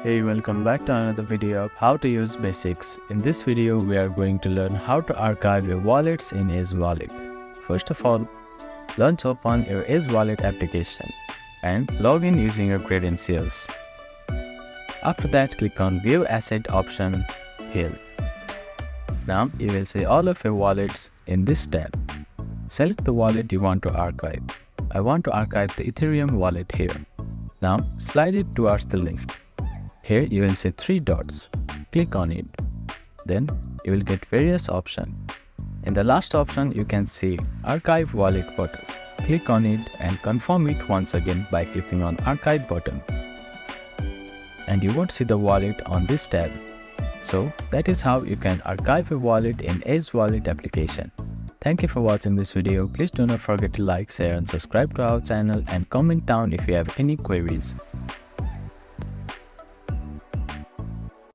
Hey, welcome back to another video of how to use basics. In this video, we are going to learn how to archive your wallets in Ace Wallet. First of all, launch open your Ace Wallet application and log in using your credentials. After that, click on View Asset option here. Now, you will see all of your wallets in this tab. Select the wallet you want to archive. I want to archive the Ethereum wallet here. Now, slide it towards the left. Here you will see 3 dots. Click on it. Then you will get various options. In the last option you can see Archive Wallet button. Click on it and confirm it once again by clicking on Archive button. And you won't see the wallet on this tab. So that is how you can archive a wallet in Ace Wallet application. Thank you for watching this video. Please do not forget to like, share and subscribe to our channel and comment down if you have any queries.